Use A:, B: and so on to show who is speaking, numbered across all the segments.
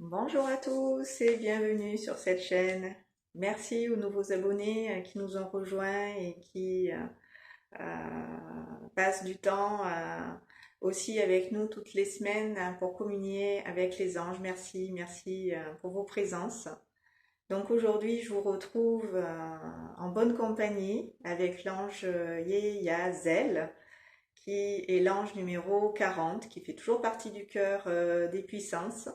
A: Bonjour à tous et bienvenue sur cette chaîne. Merci aux nouveaux abonnés qui nous ont rejoints et qui passent du temps aussi avec nous toutes les semaines pour communier avec les anges. Merci, merci pour vos présences. Donc aujourd'hui, je vous retrouve en bonne compagnie avec l'ange Yeyazel, qui est l'ange numéro 40, qui fait toujours partie du cœur des puissances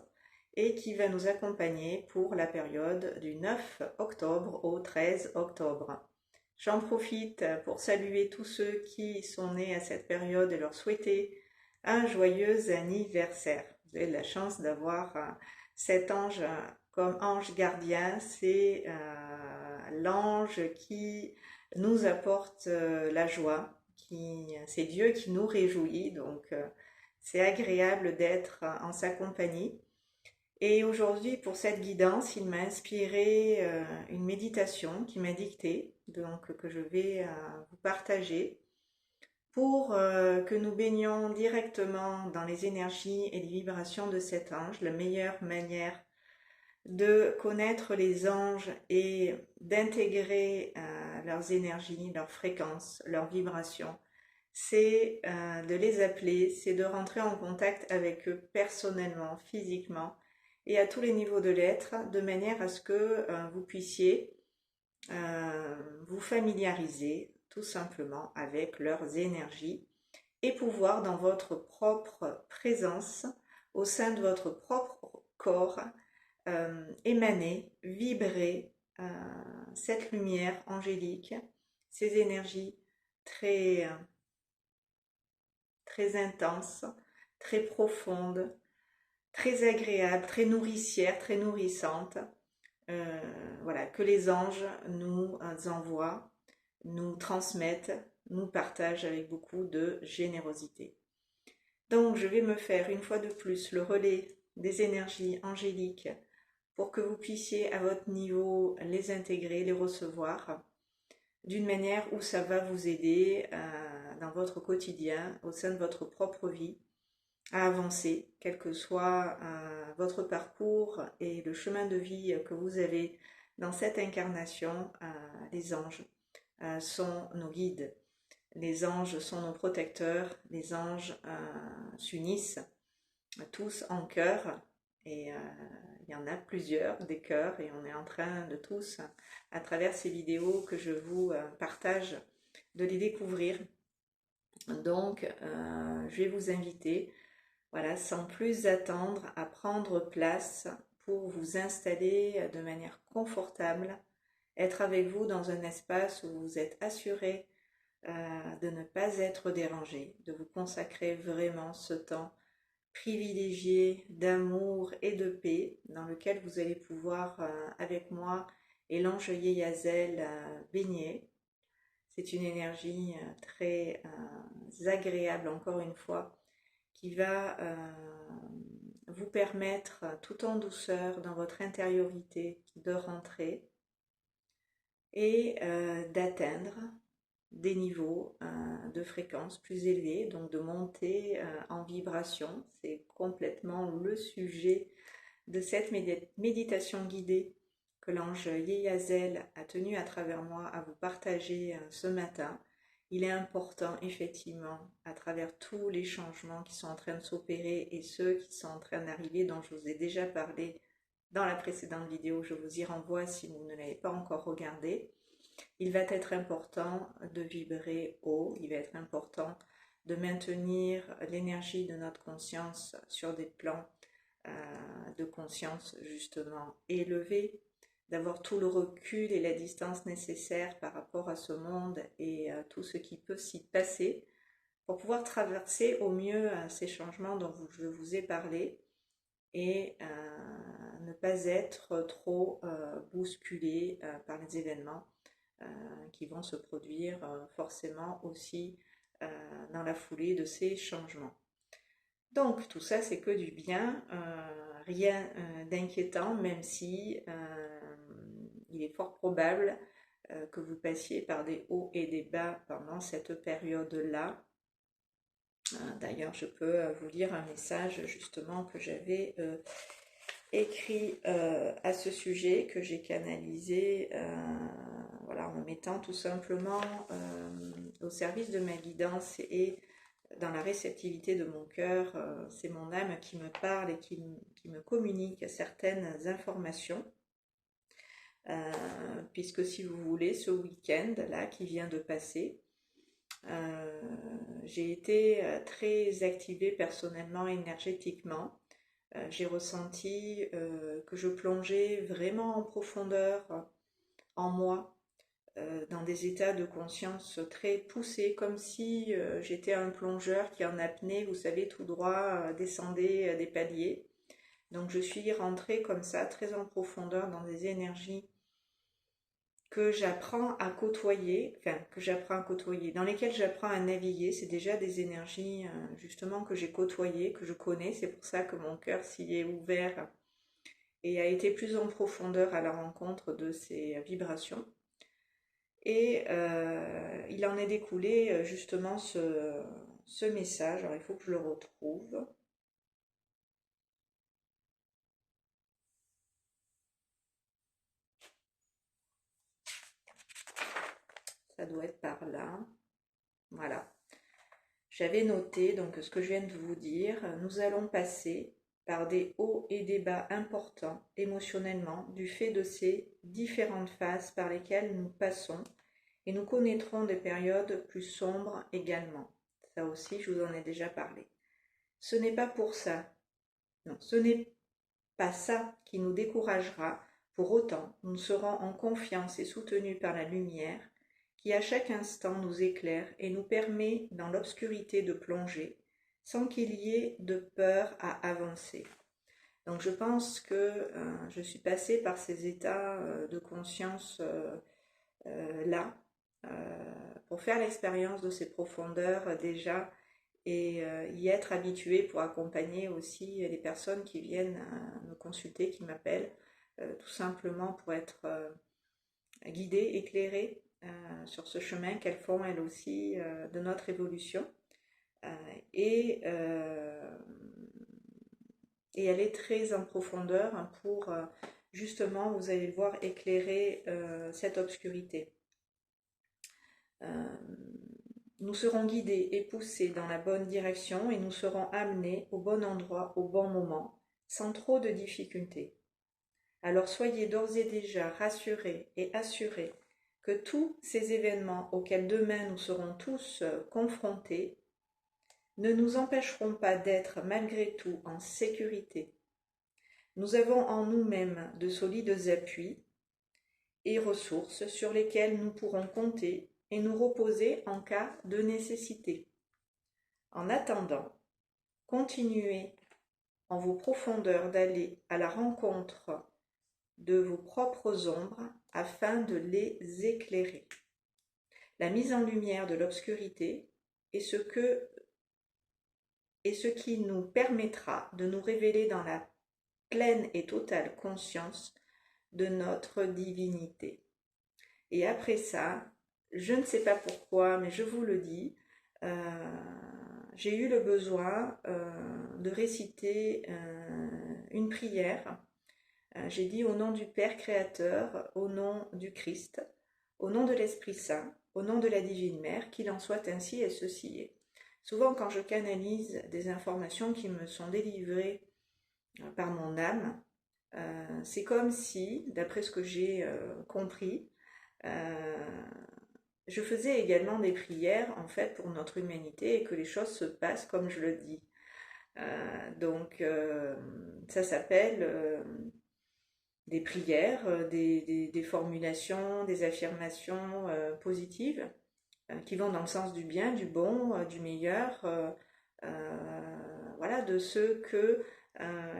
A: et qui va nous accompagner pour la période du 9 octobre au 13 octobre. J'en profite pour saluer tous ceux qui sont nés à cette période et leur souhaiter un joyeux anniversaire. Vous avez de la chance d'avoir cet ange comme ange gardien. C'est l'ange qui nous apporte la joie, c'est Dieu qui nous réjouit, donc c'est agréable d'être en sa compagnie. Et aujourd'hui, pour cette guidance, il m'a inspiré une méditation qui m'a dictée, donc que je vais vous partager, pour que nous baignions directement dans les énergies et les vibrations de cet ange. La meilleure manière de connaître les anges et d'intégrer leurs énergies, leurs fréquences, leurs vibrations, c'est de les appeler, c'est de rentrer en contact avec eux personnellement, physiquement et à tous les niveaux de l'être, de manière à ce que vous puissiez vous familiariser tout simplement avec leurs énergies et pouvoir dans votre propre présence, au sein de votre propre corps, émaner, vibrer cette lumière angélique, ces énergies très, très intenses, très profondes, très agréables, très nourricières, très nourrissantes, voilà, que les anges nous envoient, nous transmettent, nous partagent avec beaucoup de générosité. Donc je vais me faire une fois de plus le relais des énergies angéliques pour que vous puissiez à votre niveau les intégrer, les recevoir d'une manière où ça va vous aider dans votre quotidien, au sein de votre propre vie, à avancer, quel que soit votre parcours et le chemin de vie que vous avez dans cette incarnation. Les anges sont nos guides, les anges sont nos protecteurs, les anges s'unissent tous en cœur et il y en a plusieurs des cœurs et on est en train de tous, à travers ces vidéos que je vous partage, de les découvrir. Donc je vais vous inviter, voilà, sans plus attendre, à prendre place pour vous installer de manière confortable, être avec vous dans un espace où vous êtes assuré de ne pas être dérangé, de vous consacrer vraiment ce temps privilégié d'amour et de paix dans lequel vous allez pouvoir, avec moi et l'ange Yeyazel, baigner. C'est une énergie très agréable, encore une fois, qui va vous permettre, tout en douceur, dans votre intériorité, de rentrer et d'atteindre des niveaux de fréquence plus élevés, donc de monter en vibration. C'est complètement le sujet de cette méditation guidée que l'ange Yeyazel a tenu à travers moi à vous partager ce matin. Il est important effectivement, à travers tous les changements qui sont en train de s'opérer et ceux qui sont en train d'arriver, dont je vous ai déjà parlé dans la précédente vidéo, je vous y renvoie si vous ne l'avez pas encore regardé. Il va être important de vibrer haut, il va être important de maintenir l'énergie de notre conscience sur des plans de conscience justement élevés, d'avoir tout le recul et la distance nécessaire par rapport à ce monde et tout ce qui peut s'y passer pour pouvoir traverser au mieux ces changements dont je vous ai parlé et ne pas être trop bousculé par les événements qui vont se produire forcément aussi dans la foulée de ces changements. Donc tout ça c'est que du bien, rien d'inquiétant, même si il est fort probable que vous passiez par des hauts et des bas pendant cette période-là. D'ailleurs je peux vous lire un message justement que j'avais écrit à ce sujet que j'ai canalisé voilà, en me mettant tout simplement au service de ma guidance et dans la réceptivité de mon cœur. C'est mon âme qui me parle et qui me communique certaines informations. Puisque si vous voulez, ce week-end là qui vient de passer, j'ai été très activée personnellement, énergétiquement. J'ai ressenti que je plongeais vraiment en profondeur en moi, dans des états de conscience très poussés, comme si j'étais un plongeur qui en apnée, vous savez, tout droit descendait des paliers. Donc je suis rentrée comme ça, très en profondeur dans des énergies que j'apprends à côtoyer, dans lesquelles j'apprends à naviguer. C'est déjà des énergies justement que j'ai côtoyées, que je connais. C'est pour ça que mon cœur s'y est ouvert et a été plus en profondeur à la rencontre de ces vibrations. Et il en est découlé justement ce message. Alors il faut que je le retrouve. Ça doit être par là. Voilà. J'avais noté donc ce que je viens de vous dire. Nous allons passer par des hauts et des bas importants émotionnellement du fait de ces différentes phases par lesquelles nous passons, et nous connaîtrons des périodes plus sombres également. Ça aussi, je vous en ai déjà parlé. Ce n'est pas pour ça, non, ce n'est pas ça qui nous découragera. Pour autant, nous serons en confiance et soutenus par la lumière qui à chaque instant nous éclaire et nous permet dans l'obscurité de plonger sans qu'il y ait de peur à avancer. Donc je pense que je suis passée par ces états de conscience là pour faire l'expérience de ces profondeurs déjà et y être habituée pour accompagner aussi les personnes qui viennent me consulter, qui m'appellent, tout simplement pour être guidées, éclairées sur ce chemin qu'elles font elles aussi de notre évolution. Euh, et, euh, et elle est très en profondeur pour justement, vous allez le voir, éclairer cette obscurité. Nous serons guidés et poussés dans la bonne direction et nous serons amenés au bon endroit au bon moment, sans trop de difficultés. Alors soyez d'ores et déjà rassurés et assurés que tous ces événements auxquels demain nous serons tous confrontés ne nous empêcheront pas d'être malgré tout en sécurité. Nous avons en nous-mêmes de solides appuis et ressources sur lesquelles nous pourrons compter et nous reposer en cas de nécessité. En attendant, continuez en vos profondeurs d'aller à la rencontre de vos propres ombres afin de les éclairer. La mise en lumière de l'obscurité est ce qui nous permettra de nous révéler dans la pleine et totale conscience de notre divinité. Et après ça, je ne sais pas pourquoi, mais je vous le dis, j'ai eu le besoin de réciter une prière. J'ai dit au nom du Père Créateur, au nom du Christ, au nom de l'Esprit Saint, au nom de la Divine Mère, qu'il en soit ainsi et ceci est. Souvent quand je canalise des informations qui me sont délivrées par mon âme, c'est comme si, d'après ce que j'ai compris, je faisais également des prières en fait pour notre humanité et que les choses se passent comme je le dis. Donc ça s'appelle des prières, des formulations, des affirmations positives qui vont dans le sens du bien, du bon, du meilleur, voilà, de ce que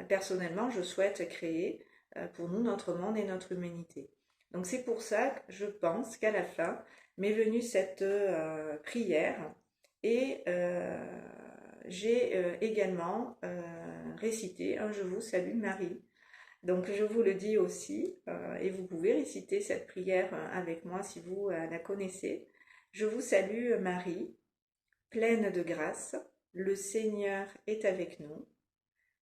A: personnellement je souhaite créer pour nous, notre monde et notre humanité. Donc c'est pour ça que je pense qu'à la fin m'est venue cette prière et j'ai également récité un Je vous salue Marie. Donc je vous le dis aussi, et vous pouvez réciter cette prière avec moi si vous la connaissez. Je vous salue Marie, pleine de grâce, le Seigneur est avec nous.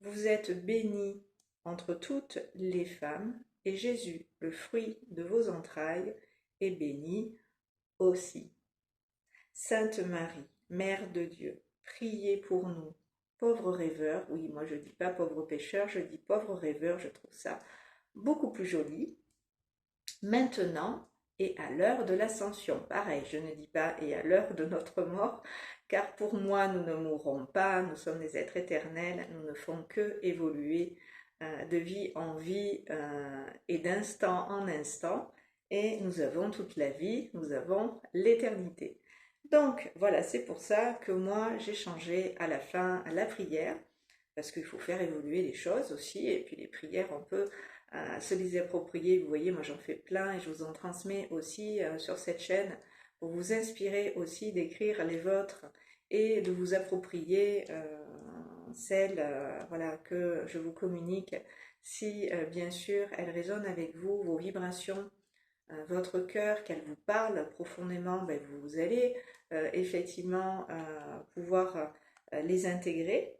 A: Vous êtes bénie entre toutes les femmes, et Jésus, le fruit de vos entrailles, est béni aussi. Sainte Marie, Mère de Dieu, priez pour nous, pauvres rêveurs. Oui, moi je dis pas pauvres pécheurs, je dis pauvres rêveurs, je trouve ça beaucoup plus joli. Maintenant et à l'heure de l'ascension. Pareil, je ne dis pas et à l'heure de notre mort, car pour moi, nous ne mourrons pas, nous sommes des êtres éternels, nous ne font que évoluer de vie en vie et d'instant en instant, et nous avons toute la vie, nous avons l'éternité. Donc voilà, c'est pour ça que moi j'ai changé à la fin la prière, parce qu'il faut faire évoluer les choses aussi, et puis les prières on peut se les approprier. Vous voyez, moi j'en fais plein et je vous en transmets aussi sur cette chaîne pour vous inspirer aussi d'écrire les vôtres et de vous approprier celles voilà, que je vous communique si bien sûr elles résonnent avec vous, vos vibrations, votre cœur, qu'elles vous parlent profondément, ben, vous allez effectivement pouvoir les intégrer.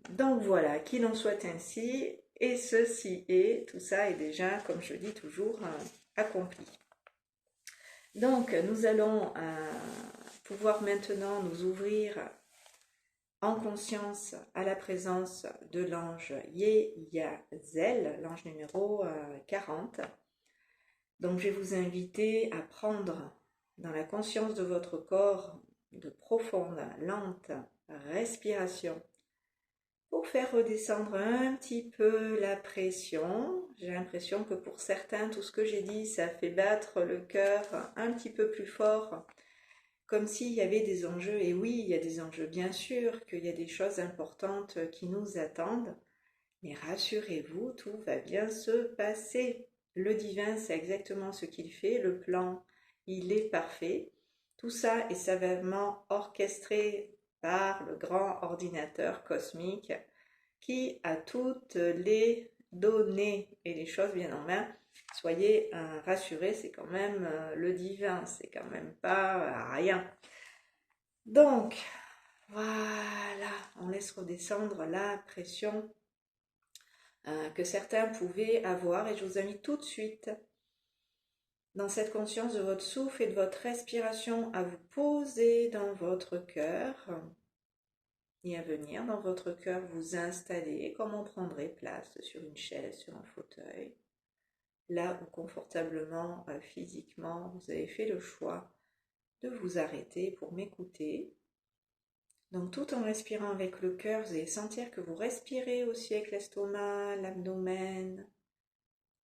A: Donc voilà, qu'il en soit ainsi, et ceci est, tout ça est déjà, comme je dis toujours, accompli. Donc nous allons pouvoir maintenant nous ouvrir en conscience à la présence de l'ange Yeyazel, l'ange numéro 40. Donc je vais vous inviter à prendre dans la conscience de votre corps de profondes, lentes respirations pour faire redescendre un petit peu la pression. J'ai l'impression que pour certains, tout ce que j'ai dit, ça fait battre le cœur un petit peu plus fort, comme s'il y avait des enjeux. Et oui, il y a des enjeux, bien sûr, qu'il y a des choses importantes qui nous attendent, mais rassurez-vous, tout va bien se passer. Le divin, c'est exactement ce qu'il fait, le plan, il est parfait. Tout ça est savamment orchestré par le grand ordinateur cosmique qui a toutes les données et les choses bien en main. Soyez rassurés, c'est quand même le divin, c'est quand même pas rien. Donc, voilà, on laisse redescendre la pression que certains pouvaient avoir et je vous invite tout de suite dans cette conscience de votre souffle et de votre respiration à vous poser dans votre cœur et à venir dans votre cœur vous installer comme on prendrait place sur une chaise, sur un fauteuil, là où confortablement, physiquement, vous avez fait le choix de vous arrêter pour m'écouter. Donc tout en respirant avec le cœur, vous allez sentir que vous respirez aussi avec l'estomac, l'abdomen,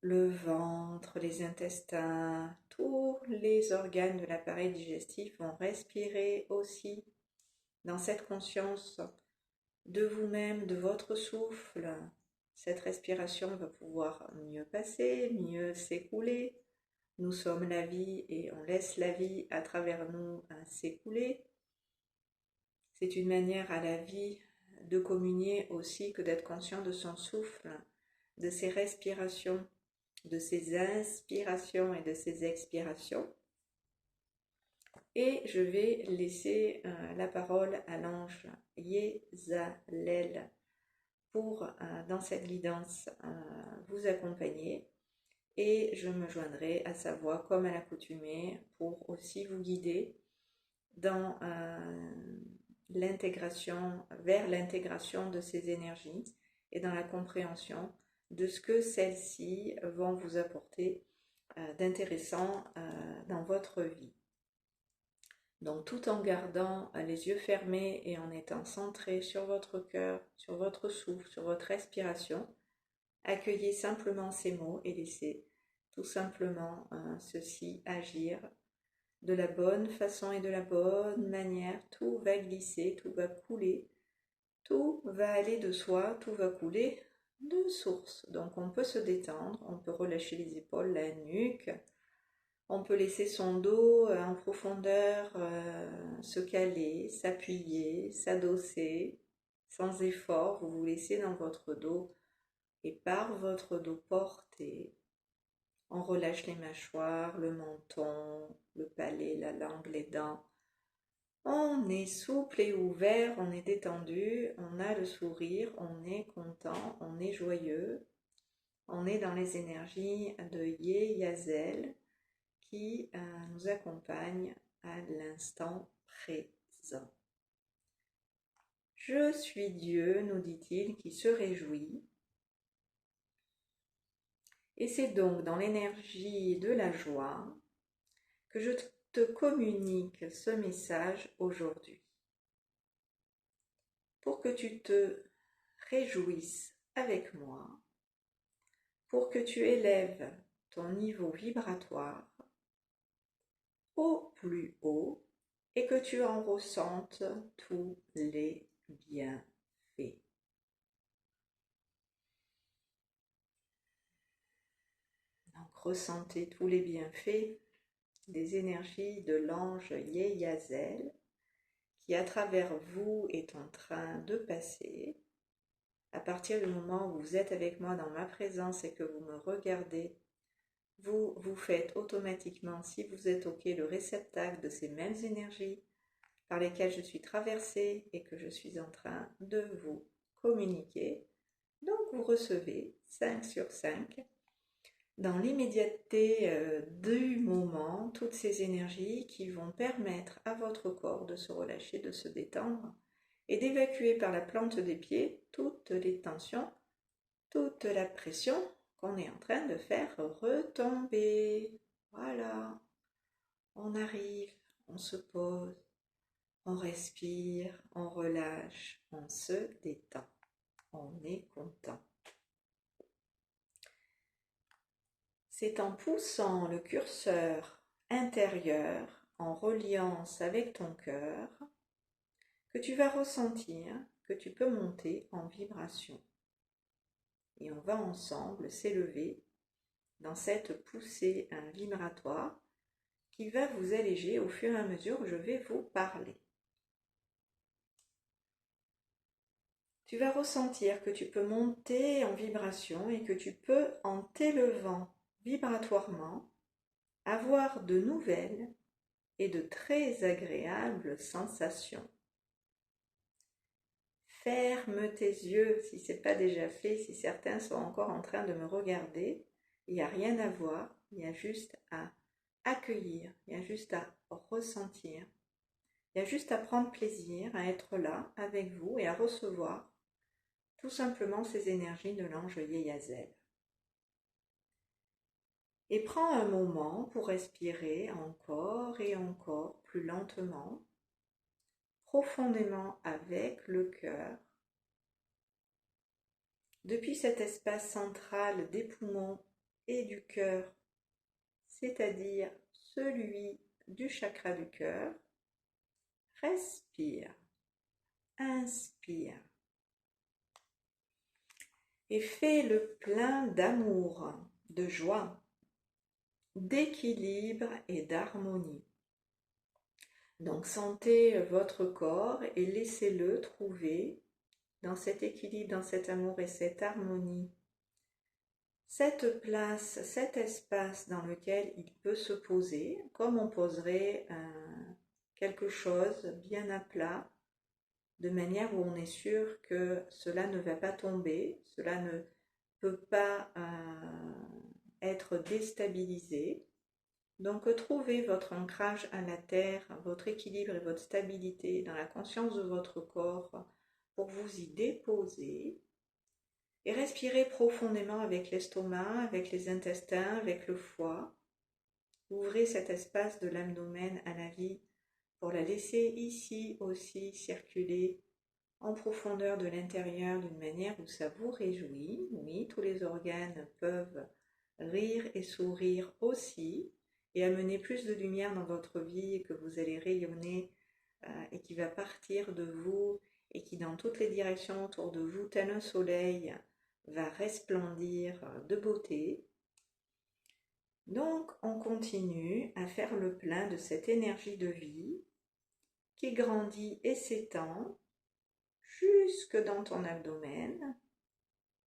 A: le ventre, les intestins, tous les organes de l'appareil digestif vont respirer aussi dans cette conscience de vous-même, de votre souffle. Cette respiration va pouvoir mieux passer, mieux s'écouler. Nous sommes la vie et on laisse la vie à travers nous s'écouler. C'est une manière à la vie de communier aussi que d'être conscient de son souffle, de ses respirations, de ses inspirations et de ses expirations. Et je vais laisser la parole à l'ange Yezalel pour, dans cette guidance, vous accompagner. Et je me joindrai à sa voix comme à l'accoutumée pour aussi vous guider dans l'intégration, vers l'intégration de ces énergies et dans la compréhension de ce que celles-ci vont vous apporter d'intéressant dans votre vie. Donc tout en gardant les yeux fermés et en étant centré sur votre cœur, sur votre souffle, sur votre respiration, accueillez simplement ces mots et laissez tout simplement ceci agir de la bonne façon et de la bonne manière. Tout va glisser, tout va couler, tout va aller de soi, tout va couler de source. Donc on peut se détendre, on peut relâcher les épaules, la nuque, on peut laisser son dos en profondeur se caler, s'appuyer, s'adosser, sans effort. Vous vous laissez dans votre dos et par votre dos porté, on relâche les mâchoires, le menton, le palais, la langue, les dents. On est souple et ouvert, on est détendu, on a le sourire, on est content, on est joyeux. On est dans les énergies de Yé Yazel qui nous accompagnent à l'instant présent. Je suis Dieu, nous dit-il, qui se réjouit. Et c'est donc dans l'énergie de la joie que je te communique ce message aujourd'hui. Pour que tu te réjouisses avec moi, pour que tu élèves ton niveau vibratoire au plus haut et que tu en ressentes tous les bienfaits. Donc ressentez tous les bienfaits des énergies de l'ange Yeyazel qui à travers vous est en train de passer. À partir du moment où vous êtes avec moi dans ma présence et que vous me regardez, vous vous faites automatiquement, si vous êtes OK, le réceptacle de ces mêmes énergies par lesquelles je suis traversée et que je suis en train de vous communiquer. Donc vous recevez 5 sur 5 dans l'immédiateté du moment, toutes ces énergies qui vont permettre à votre corps de se relâcher, de se détendre et d'évacuer par la plante des pieds toutes les tensions, toute la pression qu'on est en train de faire retomber. Voilà, on arrive, on se pose, on respire, on relâche, on se détend, on est content. C'est en poussant le curseur intérieur en reliance avec ton cœur que tu vas ressentir que tu peux monter en vibration. Et on va ensemble s'élever dans cette poussée vibratoire qui va vous alléger au fur et à mesure où je vais vous parler. Tu vas ressentir que tu peux monter en vibration et que tu peux, en t'élevant vibratoirement, avoir de nouvelles et de très agréables sensations. Ferme tes yeux si ce n'est pas déjà fait, si certains sont encore en train de me regarder. Il n'y a rien à voir, il y a juste à accueillir, il y a juste à ressentir. Il y a juste à prendre plaisir à être là avec vous et à recevoir tout simplement ces énergies de l'ange Yeyazel. Et prends un moment pour respirer encore et encore plus lentement, profondément avec le cœur, depuis cet espace central des poumons et du cœur, c'est-à-dire celui du chakra du cœur. Respire, inspire et fais le plein d'amour, de joie, d'équilibre et d'harmonie. Donc sentez votre corps et laissez-le trouver dans cet équilibre, dans cet amour et cette harmonie, cette place, cet espace dans lequel il peut se poser, comme on poserait quelque chose bien à plat, de manière où on est sûr que cela ne va pas tomber, cela ne peut pas être déstabilisé. Donc trouvez votre ancrage à la terre, votre équilibre et votre stabilité dans la conscience de votre corps pour vous y déposer. Et respirez profondément avec l'estomac, avec les intestins, avec le foie. Ouvrez cet espace de l'abdomen à la vie pour la laisser ici aussi circuler en profondeur de l'intérieur d'une manière où ça vous réjouit. Oui, tous les organes peuvent rire et sourire aussi et amener plus de lumière dans votre vie que vous allez rayonner et qui va partir de vous et qui dans toutes les directions autour de vous, tel un soleil, va resplendir de beauté. Donc on continue à faire le plein de cette énergie de vie qui grandit et s'étend jusque dans ton abdomen.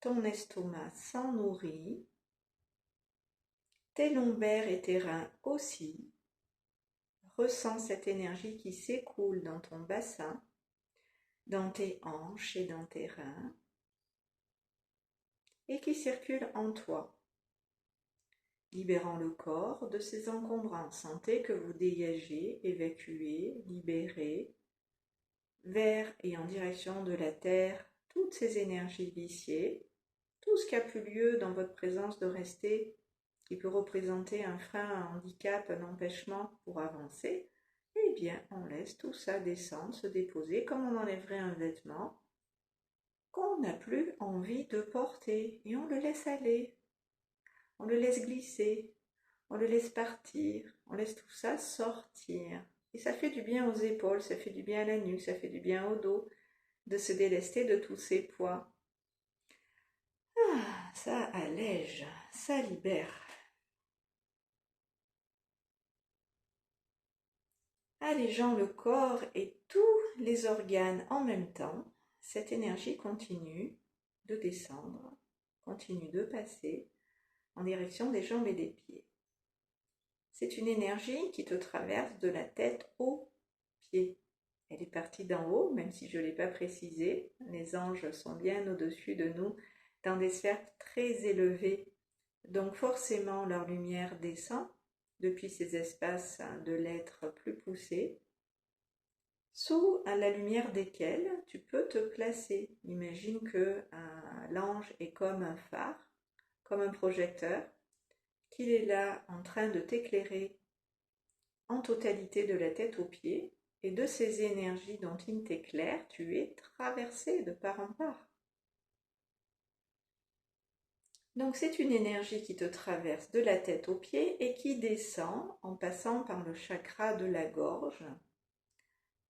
A: Ton estomac s'en nourrit, tes lombaires et tes reins aussi. ressens cette énergie qui s'écoule dans ton bassin, dans tes hanches et dans tes reins, et qui circule en toi, libérant le corps de ses encombrances. Sentez que vous dégagez, évacuez, libérez, vers et en direction de la terre, toutes ces énergies viciées, tout ce qui a pu lieu dans votre présence de rester, qui peut représenter un frein, un handicap, un empêchement pour avancer, eh bien, on laisse tout ça descendre, se déposer, comme on enlèverait un vêtement qu'on n'a plus envie de porter, et on le laisse aller, on le laisse glisser, on le laisse partir, on laisse tout ça sortir. Et ça fait du bien aux épaules, ça fait du bien à la nuque, ça fait du bien au dos, de se délester de tous ces poids. Ah, ça allège, ça libère. Allégeant le corps et tous les organes en même temps, cette énergie continue de descendre, continue de passer en direction des jambes et des pieds. C'est une énergie qui te traverse de la tête aux pieds. Elle est partie d'en haut, même si je ne l'ai pas précisé. Les anges sont bien au-dessus de nous, dans des sphères très élevées. Donc forcément, leur lumière descend depuis ces espaces de l'être plus poussé, sous la lumière desquels tu peux te placer. Imagine que l'ange est comme un phare, comme un projecteur, qu'il est là en train de t'éclairer en totalité de la tête aux pieds, et de ces énergies dont il t'éclaire, tu es traversé de part en part. Donc c'est une énergie qui te traverse de la tête aux pieds et qui descend en passant par le chakra de la gorge.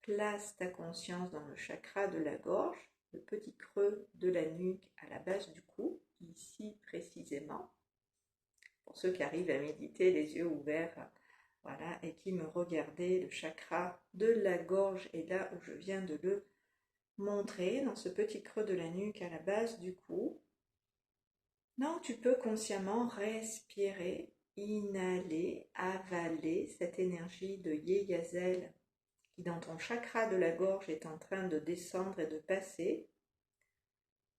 A: Place ta conscience dans le chakra de la gorge, le petit creux de la nuque à la base du cou, ici précisément. Pour ceux qui arrivent à méditer les yeux ouverts, voilà, et qui me regardaient, le chakra de la gorge est là où je viens de le montrer, dans ce petit creux de la nuque à la base du cou. Donc tu peux consciemment respirer, inhaler, avaler cette énergie de Yeyazel qui dans ton chakra de la gorge est en train de descendre et de passer,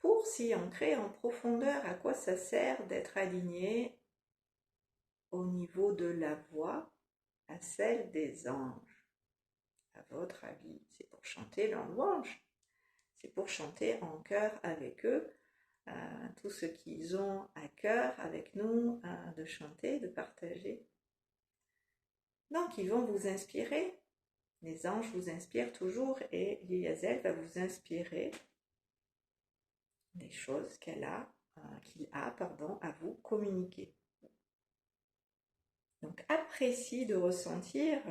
A: pour s'y ancrer en profondeur. À quoi ça sert d'être aligné au niveau de la voix à celle des anges? À votre avis, c'est pour chanter leur louange, c'est pour chanter en chœur avec eux, tout ce qu'ils ont à cœur avec nous, de chanter, de partager. Donc ils vont vous inspirer. Les anges vous inspirent toujours et Yeyazel va vous inspirer des choses qu'il a à vous communiquer. Donc apprécie de ressentir,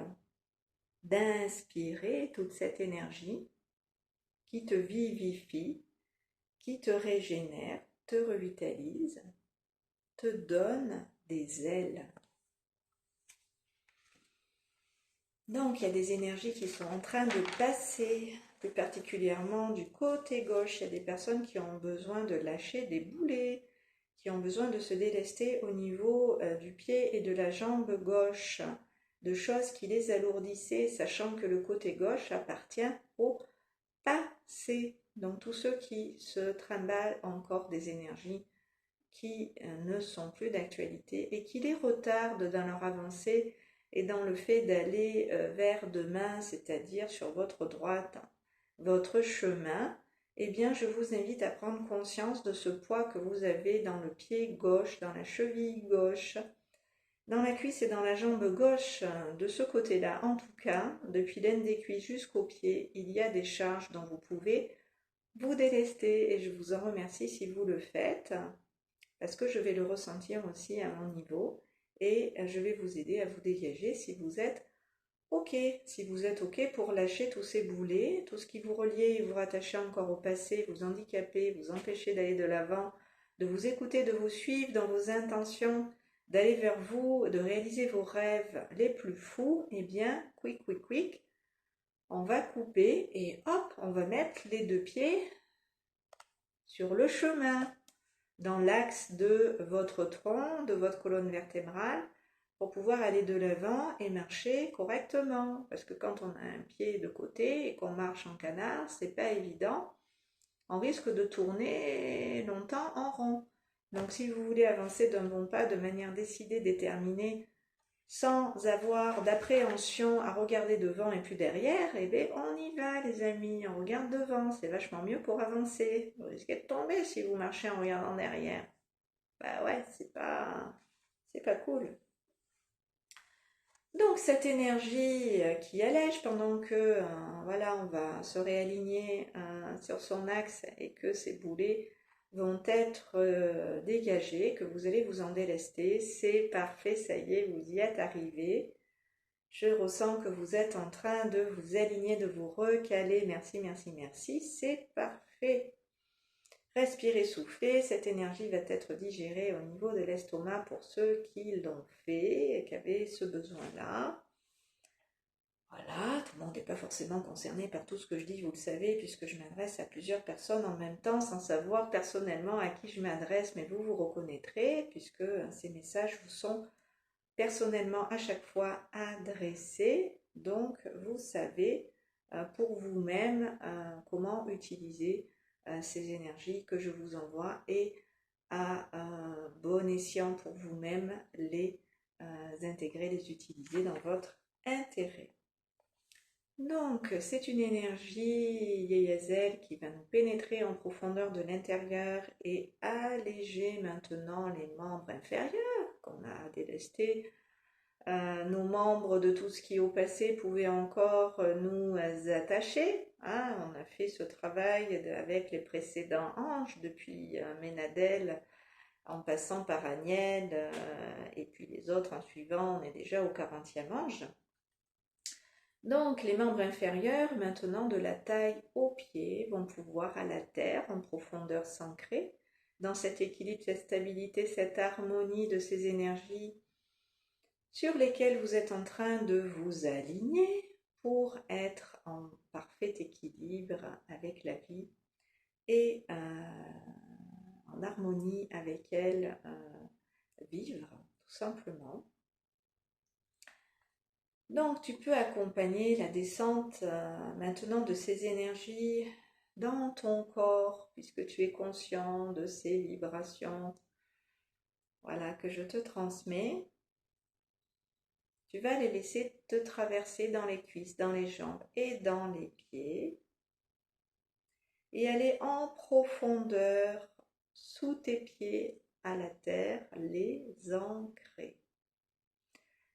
A: d'inspirer toute cette énergie qui te vivifie, qui te régénère, te revitalise, te donne des ailes. Donc, il y a des énergies qui sont en train de passer, plus particulièrement du côté gauche. Il y a des personnes qui ont besoin de lâcher des boulets, qui ont besoin de se délester au niveau du pied et de la jambe gauche, de choses qui les alourdissaient, sachant que le côté gauche appartient au passé. Donc, tous ceux qui se trimballent encore des énergies qui ne sont plus d'actualité et qui les retardent dans leur avancée et dans le fait d'aller vers demain, c'est-à-dire sur votre droite, votre chemin, eh bien je vous invite à prendre conscience de ce poids que vous avez dans le pied gauche, dans la cheville gauche, dans la cuisse et dans la jambe gauche, de ce côté-là. En tout cas, depuis l'aine des cuisses jusqu'au pied, il y a des charges dont vous pouvez vous délester et je vous en remercie si vous le faites, parce que je vais le ressentir aussi à mon niveau et je vais vous aider à vous dégager si vous êtes OK. Si vous êtes OK pour lâcher tous ces boulets, tout ce qui vous reliait et vous rattachait encore au passé, vous handicapez, vous empêchez d'aller de l'avant, de vous écouter, de vous suivre dans vos intentions, d'aller vers vous, de réaliser vos rêves les plus fous, eh bien, quick, on va couper et hop, on va mettre les deux pieds sur le chemin, dans l'axe de votre tronc, de votre colonne vertébrale, pour pouvoir aller de l'avant et marcher correctement. Parce que quand on a un pied de côté et qu'on marche en canard, c'est pas évident. On risque de tourner longtemps en rond. Donc si vous voulez avancer d'un bon pas de manière décidée, déterminée, sans avoir d'appréhension à regarder devant et puis derrière, eh bien on y va les amis, on regarde devant, c'est vachement mieux pour avancer. Vous risquez de tomber si vous marchez en regardant derrière. Bah ouais, c'est pas cool. Donc cette énergie qui allège pendant que voilà, on va se réaligner sur son axe et que ces boulets vont être dégagés, que vous allez vous en délester, c'est parfait, ça y est, vous y êtes arrivé. Je ressens que vous êtes en train de vous aligner, de vous recaler. Merci, merci, merci, c'est parfait. Respirez, soufflez, cette énergie va être digérée au niveau de l'estomac pour ceux qui l'ont fait et qui avaient ce besoin-là. Voilà, tout le monde n'est pas forcément concerné par tout ce que je dis, vous le savez, puisque je m'adresse à plusieurs personnes en même temps sans savoir personnellement à qui je m'adresse, mais vous vous reconnaîtrez puisque ces messages vous sont personnellement à chaque fois adressés. Donc, vous savez pour vous-même comment utiliser ces énergies que je vous envoie et à bon escient pour vous-même les intégrer, les utiliser dans votre intérêt. Donc, c'est une énergie Yeyazel qui va nous pénétrer en profondeur de l'intérieur et alléger maintenant les membres inférieurs qu'on a délestés. Nos membres de tout ce qui au passé pouvaient encore nous attacher. On a fait ce travail avec les précédents anges, depuis Ménadel en passant par Aniel et puis les autres en suivant, on est déjà au 40e ange. Donc les membres inférieurs, maintenant de la taille aux pieds, vont pouvoir à la terre, en profondeur s'ancrer, dans cet équilibre, cette stabilité, cette harmonie de ces énergies sur lesquelles vous êtes en train de vous aligner pour être en parfait équilibre avec la vie et en harmonie avec elle, vivre tout simplement. Donc tu peux accompagner la descente maintenant de ces énergies dans ton corps, puisque tu es conscient de ces vibrations, voilà, que je te transmets. Tu vas les laisser te traverser dans les cuisses, dans les jambes et dans les pieds, et aller en profondeur sous tes pieds à la terre, les ancrer.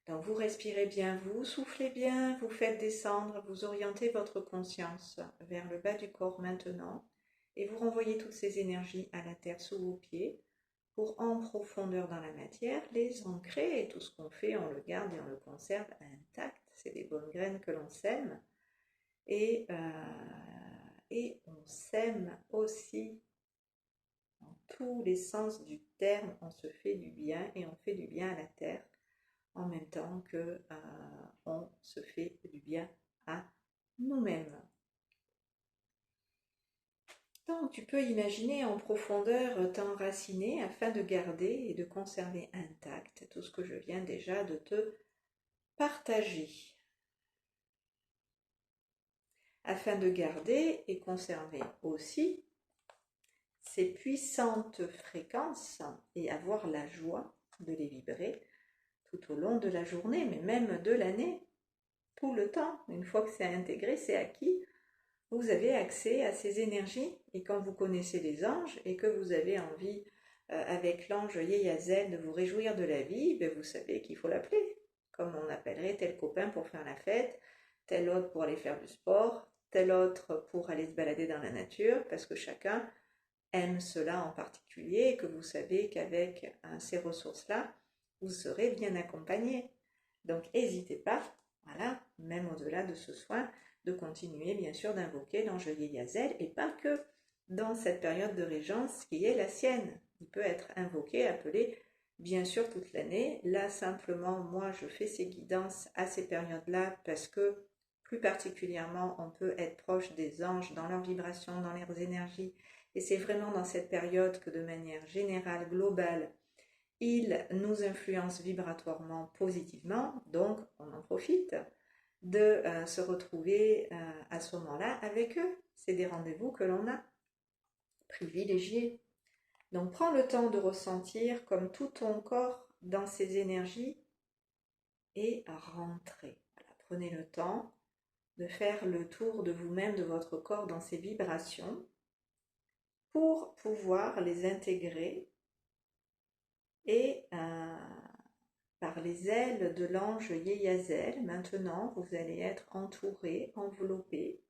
A: Donc vous respirez bien, vous soufflez bien, vous faites descendre, vous orientez votre conscience vers le bas du corps maintenant et vous renvoyez toutes ces énergies à la terre sous vos pieds pour en profondeur dans la matière les ancrer, et tout ce qu'on fait on le garde et on le conserve intact, c'est des bonnes graines que l'on sème et on sème aussi dans tous les sens du terme, on se fait du bien et on fait du bien à la terre en même temps que on se fait du bien à nous-mêmes. Donc tu peux imaginer en profondeur t'enraciner afin de garder et de conserver intact tout ce que je viens déjà de te partager. Afin de garder et conserver aussi ces puissantes fréquences et avoir la joie de les vibrer tout au long de la journée, mais même de l'année, tout le temps. Une fois que c'est intégré, c'est acquis, vous avez accès à ces énergies. Et quand vous connaissez les anges et que vous avez envie, avec l'ange Yeyazel, de vous réjouir de la vie, ben vous savez qu'il faut l'appeler. Comme on appellerait tel copain pour faire la fête, tel autre pour aller faire du sport, tel autre pour aller se balader dans la nature, parce que chacun aime cela en particulier et que vous savez qu'avec ces ressources-là, vous serez bien accompagné. Donc n'hésitez pas, voilà, même au-delà de ce soin, de continuer bien sûr d'invoquer l'ange Yeyazel, et pas que dans cette période de régence qui est la sienne. Il peut être invoqué, appelé bien sûr toute l'année. Là simplement, moi je fais ces guidances à ces périodes-là parce que plus particulièrement on peut être proche des anges dans leurs vibrations, dans leurs énergies, et c'est vraiment dans cette période que de manière générale, globale, Ils nous influencent vibratoirement positivement, donc on en profite de se retrouver à ce moment-là avec eux. C'est des rendez-vous que l'on a privilégiés. Donc prends le temps de ressentir comme tout ton corps dans ces énergies et rentrer. Voilà, prenez le temps de faire le tour de vous-même, de votre corps dans ces vibrations pour pouvoir les intégrer et par les ailes de l'ange Yeyazel, maintenant vous allez être entouré, enveloppé,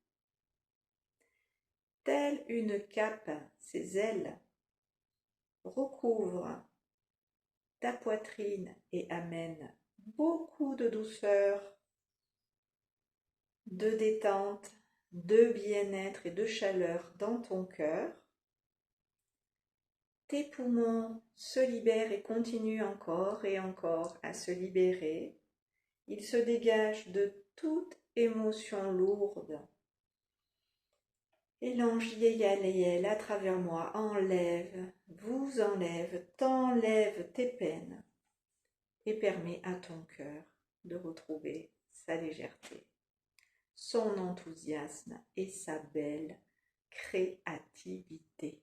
A: telle une cape. Ces ailes recouvrent ta poitrine et amènent beaucoup de douceur, de détente, de bien-être et de chaleur dans ton cœur. Tes poumons se libèrent et continuent encore et encore à se libérer. Ils se dégagent de toute émotion lourde. Et l'ange Yeyaleyel à travers moi vous enlève, t'enlève tes peines et permet à ton cœur de retrouver sa légèreté, son enthousiasme et sa belle créativité.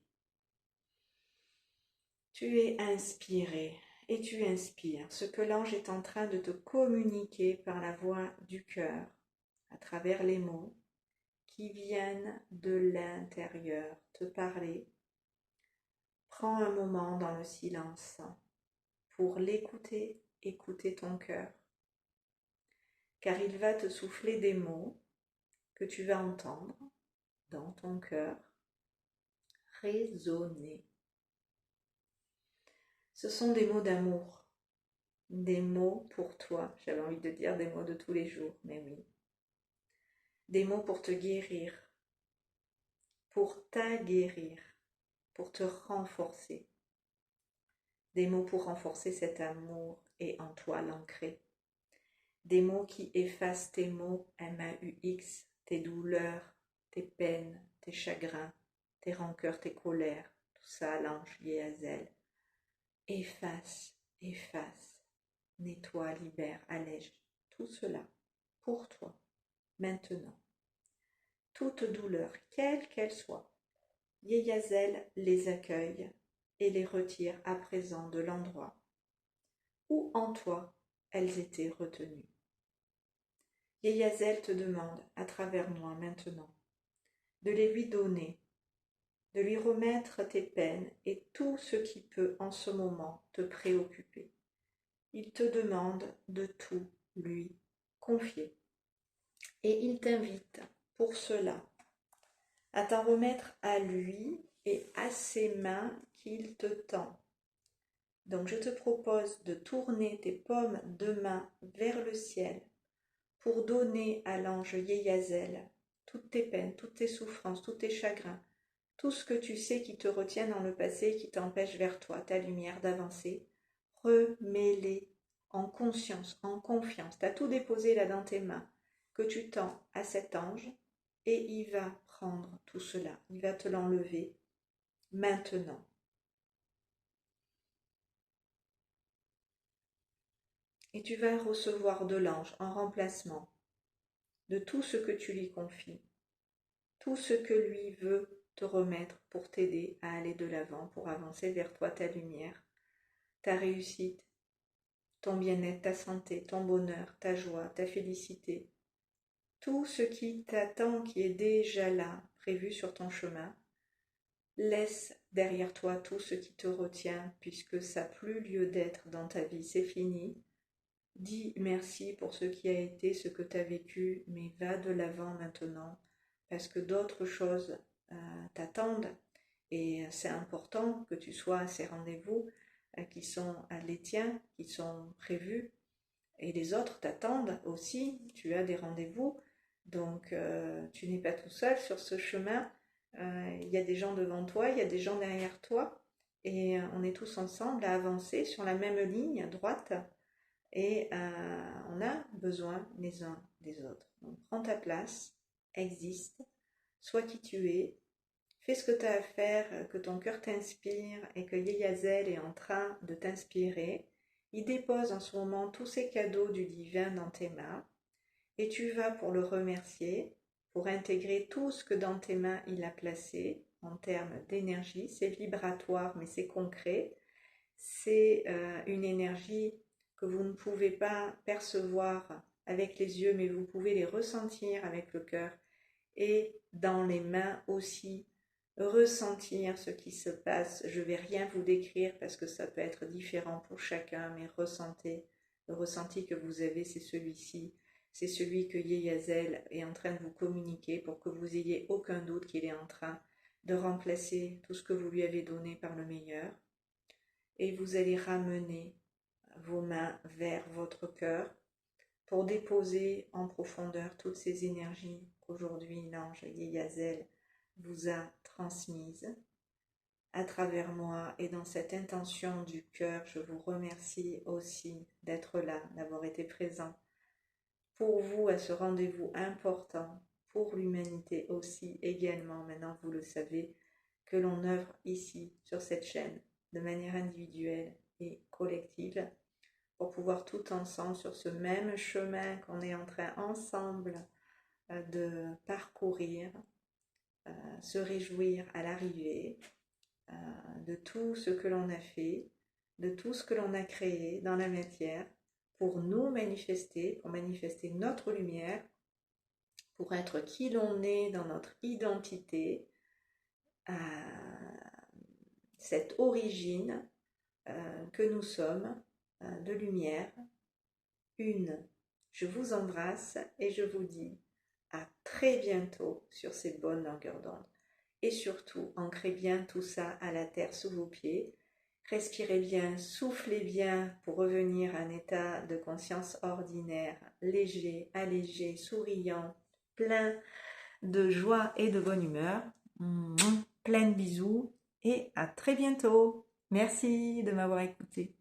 A: Tu es inspiré et tu inspires ce que l'ange est en train de te communiquer par la voix du cœur, à travers les mots qui viennent de l'intérieur te parler. Prends un moment dans le silence pour l'écouter, écouter ton cœur, car il va te souffler des mots que tu vas entendre dans ton cœur résonner. Ce sont des mots d'amour, des mots pour toi. J'avais envie de dire des mots de tous les jours, mais oui. Des mots pour te guérir, pour t'aguerrir, pour te renforcer. Des mots pour renforcer cet amour et en toi l'ancrer. Des mots qui effacent tes maux, M-A-U-X, tes douleurs, tes peines, tes chagrins, tes rancœurs, tes colères. Tout ça, l'ange Yehazel. Efface, efface, nettoie, libère, allège. Tout cela pour toi, maintenant. Toute douleur, quelle qu'elle soit, Yehazel les accueille et les retire à présent de l'endroit où en toi elles étaient retenues. Yehazel te demande, à travers moi maintenant, de les lui donner, de lui remettre tes peines et tout ce qui peut en ce moment te préoccuper. Il te demande de tout lui confier. Et il t'invite pour cela à t'en remettre à lui et à ses mains qu'il te tend. Donc je te propose de tourner tes paumes de main vers le ciel pour donner à l'ange Yehazel toutes tes peines, toutes tes souffrances, tous tes chagrins, tout ce que tu sais qui te retient dans le passé, qui t'empêche vers toi, ta lumière d'avancer. Remets-les en conscience, en confiance. Tu as tout déposé là dans tes mains, que tu tends à cet ange, et il va prendre tout cela, il va te l'enlever maintenant. Et tu vas recevoir de l'ange en remplacement de tout ce que tu lui confies, tout ce que lui veut te remettre pour t'aider à aller de l'avant, pour avancer vers toi, ta lumière, ta réussite, ton bien-être, ta santé, ton bonheur, ta joie, ta félicité, tout ce qui t'attend, qui est déjà là, prévu sur ton chemin. Laisse derrière toi tout ce qui te retient, puisque ça n'a plus lieu d'être dans ta vie, c'est fini. Dis merci pour ce qui a été, ce que tu as vécu, mais va de l'avant maintenant, parce que d'autres choses t'attendent, et c'est important que tu sois à ces rendez-vous qui sont les tiens, qui sont prévus, et les autres t'attendent aussi, tu as des rendez-vous, donc tu n'es pas tout seul sur ce chemin, il y a des gens devant toi, il y a des gens derrière toi, et on est tous ensemble à avancer sur la même ligne droite, et on a besoin les uns des autres. Donc prends ta place, existe, sois qui tu es, fais ce que tu as à faire, que ton cœur t'inspire et que Yeyazel est en train de t'inspirer. Il dépose en ce moment tous ces cadeaux du divin dans tes mains et tu vas pour le remercier, pour intégrer tout ce que dans tes mains il a placé en termes d'énergie. C'est vibratoire mais c'est concret. C'est une énergie que vous ne pouvez pas percevoir avec les yeux mais vous pouvez les ressentir avec le cœur et dans les mains aussi ressentir ce qui se passe. Je ne vais rien vous décrire parce que ça peut être différent pour chacun, mais ressentez. Le ressenti que vous avez, c'est celui-ci. C'est celui que Yeyazel est en train de vous communiquer pour que vous ayez aucun doute qu'il est en train de remplacer tout ce que vous lui avez donné par le meilleur. Et vous allez ramener vos mains vers votre cœur pour déposer en profondeur toutes ces énergies qu'aujourd'hui l'ange Yeyazel vous a transmises à travers moi. Et dans cette intention du cœur, je vous remercie aussi d'être là, d'avoir été présent pour vous à ce rendez-vous important, pour l'humanité aussi également. Maintenant, vous le savez, que l'on œuvre ici, sur cette chaîne, de manière individuelle et collective, pour pouvoir tout ensemble, sur ce même chemin qu'on est en train ensemble de parcourir, se réjouir à l'arrivée de tout ce que l'on a fait, de tout ce que l'on a créé dans la matière, pour nous manifester, pour manifester notre lumière, pour être qui l'on est dans notre identité, cette origine que nous sommes de lumière, une. Je vous embrasse et je vous dis à très bientôt sur ces bonnes longueurs d'onde. Et surtout, ancrez bien tout ça à la terre sous vos pieds. Respirez bien, soufflez bien pour revenir à un état de conscience ordinaire, léger, allégé, souriant, plein de joie et de bonne humeur. Plein de bisous et à très bientôt. Merci de m'avoir écouté.